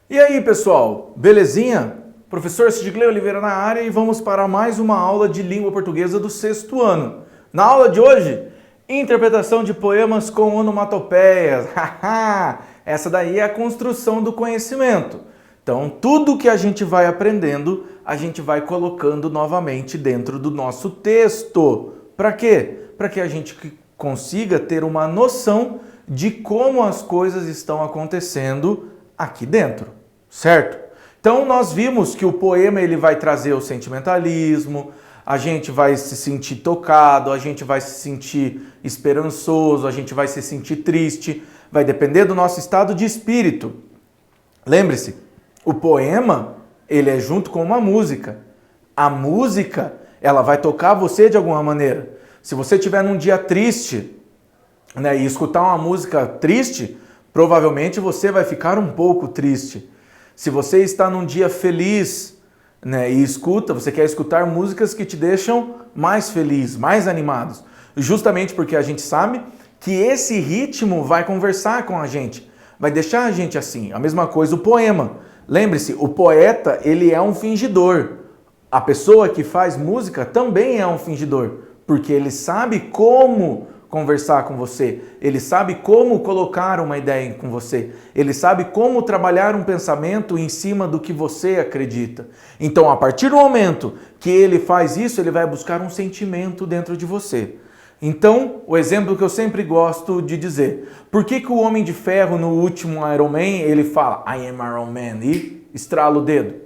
E aí, pessoal, belezinha? Professor Sidgley Oliveira na área e vamos para mais uma aula de língua portuguesa do 6º ano. Na aula de hoje, interpretação de poemas com onomatopeias. Essa daí é a construção do conhecimento. Então, tudo que a gente vai aprendendo, a gente vai colocando novamente dentro do nosso texto. Para quê? Para que a gente consiga ter uma noção de como as coisas estão acontecendo aqui dentro, certo? Então nós vimos que o poema ele vai trazer o sentimentalismo, a gente vai se sentir tocado, a gente vai se sentir esperançoso, a gente vai se sentir triste, vai depender do nosso estado de espírito. Lembre-se, o poema ele é junto com uma música. A música ela vai tocar você de alguma maneira. Se você estiver num dia triste, né, e escutar uma música triste, provavelmente você vai ficar um pouco triste. Se você está num dia feliz, né, e você quer escutar músicas que te deixam mais feliz, mais animados. Justamente porque a gente sabe que esse ritmo vai conversar com a gente, vai deixar a gente assim. A mesma coisa o poema. Lembre-se, o poeta ele é um fingidor. A pessoa que faz música também é um fingidor, porque ele sabe como conversar com você, ele sabe como colocar uma ideia com você, ele sabe como trabalhar um pensamento em cima do que você acredita. Então, a partir do momento que ele faz isso, ele vai buscar um sentimento dentro de você. Então, o exemplo que eu sempre gosto de dizer, por que o Homem de Ferro no último Iron Man, ele fala I am Iron Man e estrala o dedo?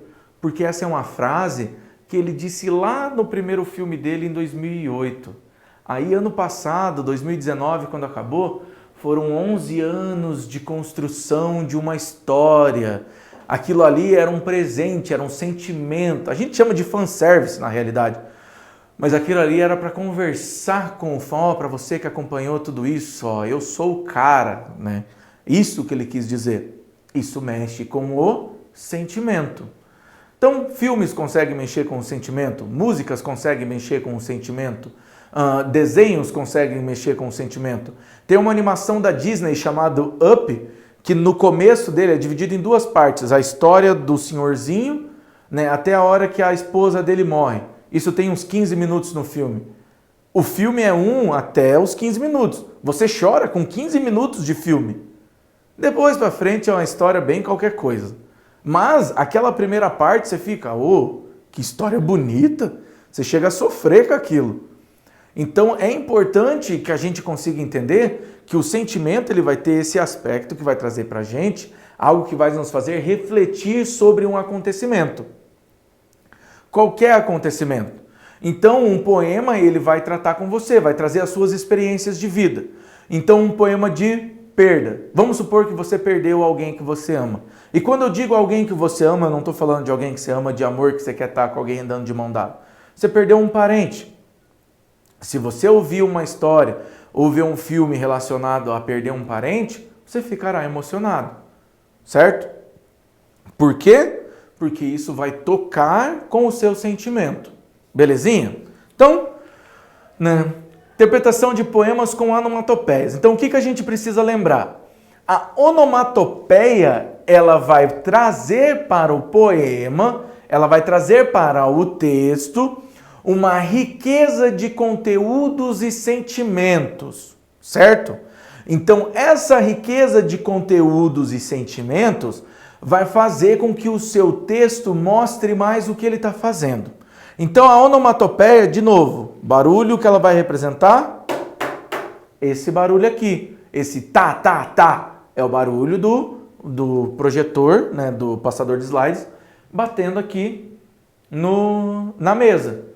Porque essa é uma frase que ele disse lá no primeiro filme dele em 2008. Aí, ano passado, 2019, quando acabou, foram 11 anos de construção de uma história. Aquilo ali era um presente, era um sentimento. A gente chama de fanservice, na realidade. Mas aquilo ali era para conversar com o fã, para você que acompanhou tudo isso. Ó, eu sou o cara, né? Isso que ele quis dizer. Isso mexe com o sentimento. Então, filmes conseguem mexer com o sentimento, músicas conseguem mexer com o sentimento, desenhos conseguem mexer com o sentimento. Tem uma animação da Disney chamada Up, que no começo dele é dividido em duas partes. A história do senhorzinho, né, até a hora que a esposa dele morre. Isso tem uns 15 minutos no filme. O filme é 1 até os 15 minutos. Você chora com 15 minutos de filme. Depois pra frente é uma história bem qualquer coisa. Mas aquela primeira parte você fica, que história bonita. Você chega a sofrer com aquilo. Então é importante que a gente consiga entender que o sentimento ele vai ter esse aspecto que vai trazer pra gente algo que vai nos fazer refletir sobre um acontecimento. Qualquer acontecimento. Então um poema ele vai tratar com você, vai trazer as suas experiências de vida. Então um poema de perda. Vamos supor que você perdeu alguém que você ama. E quando eu digo alguém que você ama, eu não estou falando de alguém que você ama de amor, que você quer estar com alguém andando de mão dada. Você perdeu um parente. Se você ouvir uma história ou ver um filme relacionado a perder um parente, você ficará emocionado. Certo? Por quê? Porque isso vai tocar com o seu sentimento. Belezinha? Então, né? Interpretação de poemas com onomatopeias. Então, o que a gente precisa lembrar? A onomatopeia, ela vai trazer para o poema, ela vai trazer para o texto uma riqueza de conteúdos e sentimentos, certo? Então, essa riqueza de conteúdos e sentimentos vai fazer com que o seu texto mostre mais o que ele está fazendo. Então, a onomatopeia, de novo, barulho que ela vai representar, esse barulho aqui, esse tá, tá, tá, é o barulho do projetor, né, do passador de slides, batendo aqui na mesa.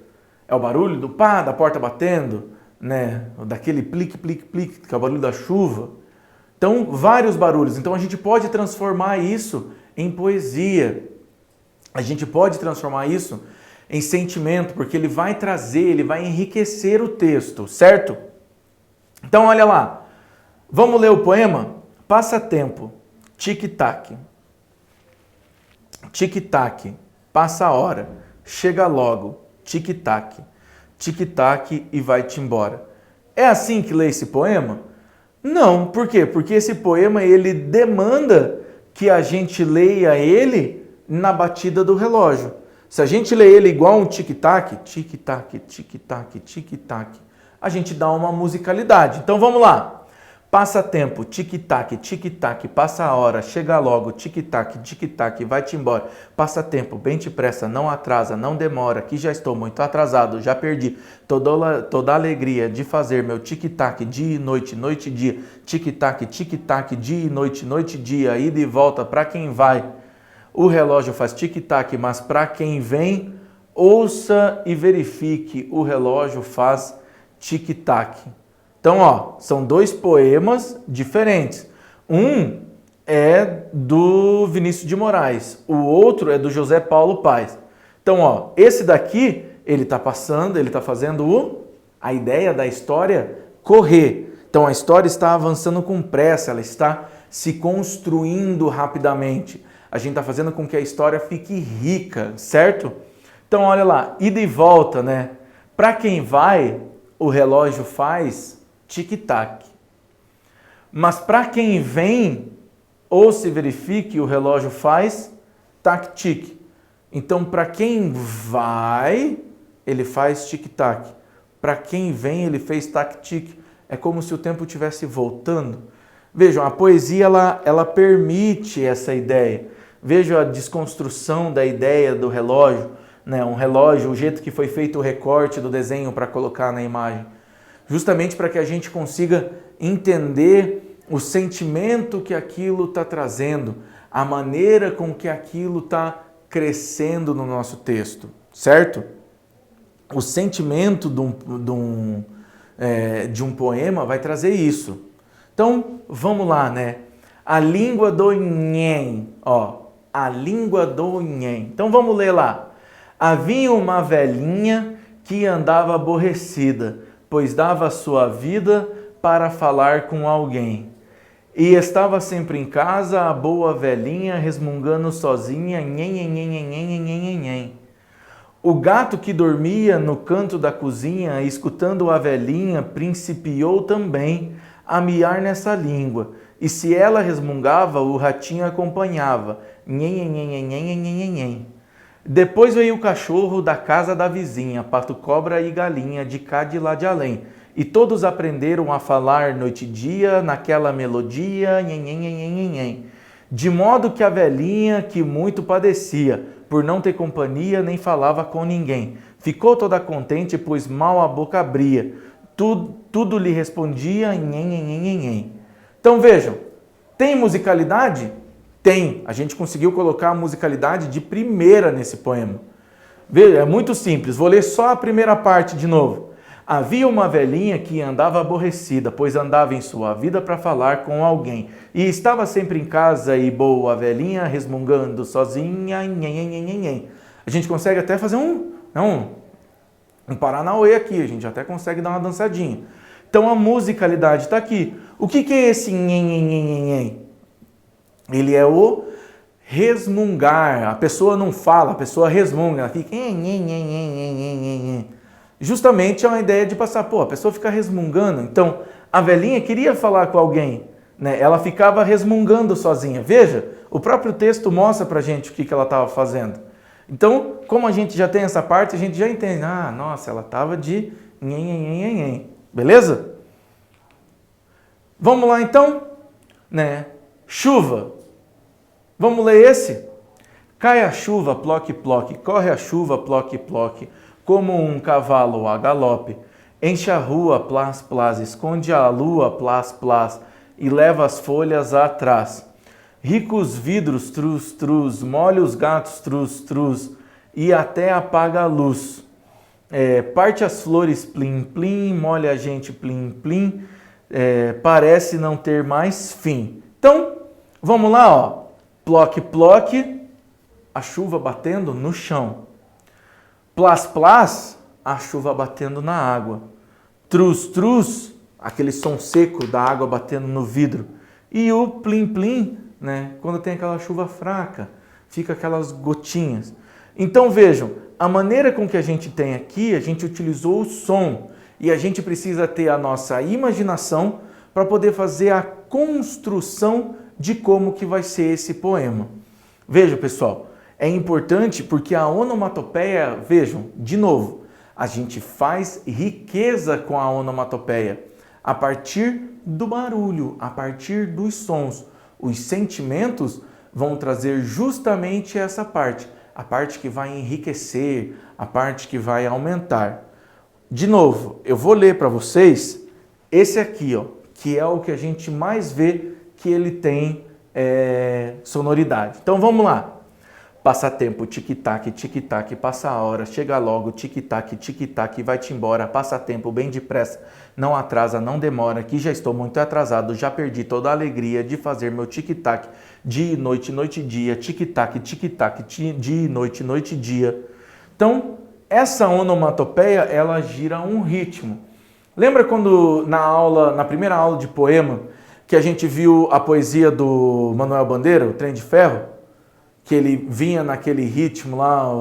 É o barulho do pá, da porta batendo, né, daquele plique, plique, plique, que é o barulho da chuva. Então, vários barulhos. Então, a gente pode transformar isso em poesia. A gente pode transformar isso em sentimento, porque ele vai trazer, ele vai enriquecer o texto, certo? Então, olha lá. Vamos ler o poema? Passatempo. Tic-tac. Tic-tac. Passa a hora. Chega logo. Tic-tac. Tic-tac e vai-te embora. É assim que lê esse poema? Não. Por quê? Porque esse poema ele demanda que a gente leia ele na batida do relógio. Se a gente lê ele igual um tic-tac, tic-tac, tic-tac, tic-tac, a gente dá uma musicalidade. Então vamos lá. Passa tempo, tic-tac, tic-tac, passa a hora, chega logo, tic-tac, tic-tac, vai-te embora. Passa tempo, bem depressa, não atrasa, não demora, que já estou muito atrasado, já perdi toda a alegria de fazer meu tic-tac, dia e noite, noite e dia, tic-tac, tic-tac, dia e noite, noite e dia, ida e volta, para quem vai. O relógio faz tic-tac, mas para quem vem, ouça e verifique, o relógio faz tic-tac. Então, ó, são dois poemas diferentes. Um é do Vinícius de Moraes, o outro é do José Paulo Paes. Então, ó, esse daqui, ele está passando, ele está fazendo a ideia da história correr. Então, a história está avançando com pressa, ela está se construindo rapidamente. A gente está fazendo com que a história fique rica, certo? Então, olha lá, ida e volta, né? Para quem vai, o relógio faz tic-tac. Mas para quem vem, ou se verifique, o relógio faz tac-tic. Então, para quem vai, ele faz tic-tac. Para quem vem, ele fez tac-tic. É como se o tempo estivesse voltando. Vejam, a poesia ela permite essa ideia. Vejam a desconstrução da ideia do relógio, né? Um relógio, o jeito que foi feito o recorte do desenho para colocar na imagem. Justamente para que a gente consiga entender o sentimento que aquilo está trazendo, a maneira com que aquilo está crescendo no nosso texto, certo? O sentimento de um poema vai trazer isso. Então, vamos lá, né? A língua do nhen, ó, a língua do nhen. Então, vamos ler lá. Havia uma velhinha que andava aborrecida, pois dava sua vida para falar com alguém. E estava sempre em casa a boa velhinha resmungando sozinha, nhen, nhen, nhen, nhen, nhen, nhen. O gato que dormia no canto da cozinha, escutando a velhinha, principiou também a miar nessa língua. E se ela resmungava, o ratinho acompanhava, nhen, nhen, nhen, nhen, nhen, nhen. Depois veio o cachorro da casa da vizinha, pato, cobra e galinha, de cá de lá de além. E todos aprenderam a falar noite e dia, naquela melodia, nhen, nhen, nhen, nhen, nhen. De modo que a velhinha, que muito padecia, por não ter companhia, nem falava com ninguém, ficou toda contente, pois mal a boca abria. Tudo lhe respondia, nhen, nhen, nhen, nhen. Então vejam, tem musicalidade? Tem. A gente conseguiu colocar a musicalidade de primeira nesse poema. Veja, é muito simples. Vou ler só a primeira parte de novo. Havia uma velhinha que andava aborrecida, pois andava em sua vida para falar com alguém. E estava sempre em casa e boa a velhinha, resmungando sozinha. Nhen. A gente consegue até fazer um Paranauê aqui. A gente até consegue dar uma dançadinha. Então a musicalidade está aqui. O que é esse nhen? Ele é o resmungar. A pessoa não fala, a pessoa resmunga. Ela fica... Justamente é uma ideia de passar... Pô, a pessoa fica resmungando. Então, a velhinha queria falar com alguém, né? Ela ficava resmungando sozinha. Veja, o próprio texto mostra pra gente o que ela estava fazendo. Então, como a gente já tem essa parte, a gente já entende. Ah, nossa, ela estava de... Beleza? Vamos lá, então? Né? Chuva. Vamos ler esse? Cai a chuva, ploque, ploque, corre a chuva, ploque, ploque, como um cavalo a galope. Enche a rua, plás, plás, esconde a lua, plás, plás, e leva as folhas atrás. Rica os vidros, trus, trus, molha os gatos, trus, trus, e até apaga a luz. Parte as flores, plim, plim, molha a gente, plim, plim, parece não ter mais fim. Então, vamos lá, ó. Ploque, ploque, a chuva batendo no chão. Plás, plás, a chuva batendo na água. Trus, trus, aquele som seco da água batendo no vidro. E o plim, plim, né? Quando tem aquela chuva fraca, fica aquelas gotinhas. Então vejam, a maneira com que a gente tem aqui, a gente utilizou o som. E a gente precisa ter a nossa imaginação para poder fazer a construção de como que vai ser esse poema. Veja, pessoal, é importante porque a onomatopeia, vejam, de novo, a gente faz riqueza com a onomatopeia a partir do barulho, a partir dos sons. Os sentimentos vão trazer justamente essa parte, a parte que vai enriquecer, a parte que vai aumentar. De novo, eu vou ler para vocês esse aqui, ó, que é o que a gente mais vê que ele tem sonoridade. Então vamos lá. Passatempo, tic-tac, passa a hora, chega logo, tic-tac, vai-te embora, passatempo bem depressa, não atrasa, não demora, que já estou muito atrasado, já perdi toda a alegria de fazer meu tic-tac, dia e noite, noite e dia, tic-tac, dia e noite, noite e dia. Então, essa onomatopeia, ela gira um ritmo. Lembra quando na primeira aula de poema, que a gente viu a poesia do Manuel Bandeira, o Trem de Ferro? Que ele vinha naquele ritmo lá,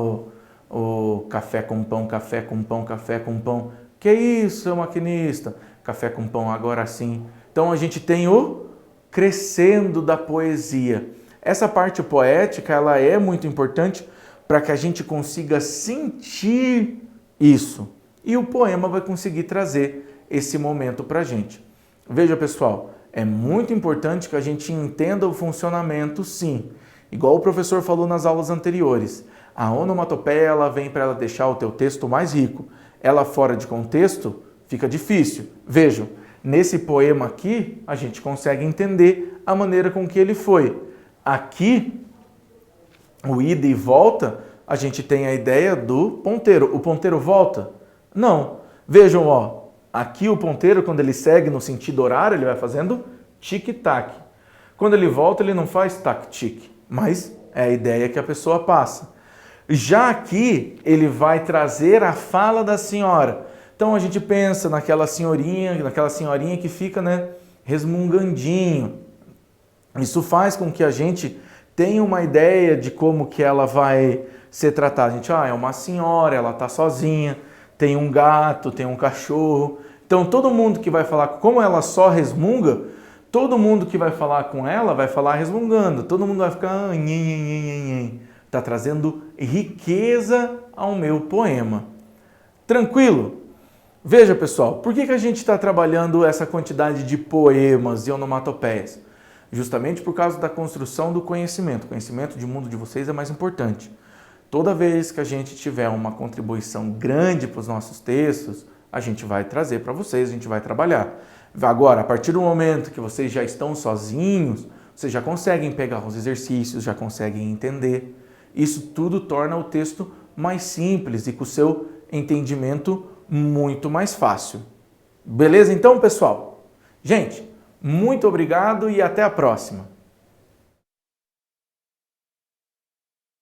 o café com pão, café com pão, café com pão. Que isso, seu maquinista? Café com pão, agora sim. Então a gente tem o crescendo da poesia. Essa parte poética, ela é muito importante para que a gente consiga sentir isso. E o poema vai conseguir trazer esse momento para a gente. Veja, pessoal, é muito importante que a gente entenda o funcionamento, sim. Igual o professor falou nas aulas anteriores, a onomatopeia ela vem para ela deixar o teu texto mais rico. Ela fora de contexto fica difícil. Vejam, nesse poema aqui a gente consegue entender a maneira com que ele foi. Aqui, o ida e volta, a gente tem a ideia do ponteiro. O ponteiro volta? Não. Vejam, ó, aqui o ponteiro, quando ele segue no sentido horário, ele vai fazendo tic-tac. Quando ele volta, ele não faz tac-tic. Mas é a ideia que a pessoa passa. Já aqui, ele vai trazer a fala da senhora. Então a gente pensa naquela senhorinha que fica, né, resmungandinho. Isso faz com que a gente tenha uma ideia de como que ela vai ser tratada. A gente, é uma senhora, ela está sozinha, tem um gato, tem um cachorro. Então todo mundo que vai falar, como ela só resmunga, todo mundo que vai falar com ela vai falar resmungando. Todo mundo vai ficar... Está trazendo riqueza ao meu poema. Tranquilo? Veja, pessoal, por que a gente está trabalhando essa quantidade de poemas e onomatopeias? Justamente por causa da construção do conhecimento. O conhecimento de mundo de vocês é mais importante. Toda vez que a gente tiver uma contribuição grande para os nossos textos, a gente vai trazer para vocês, a gente vai trabalhar. Agora, a partir do momento que vocês já estão sozinhos, vocês já conseguem pegar os exercícios, já conseguem entender. Isso tudo torna o texto mais simples e com o seu entendimento muito mais fácil. Beleza então, pessoal? Gente, muito obrigado e até a próxima.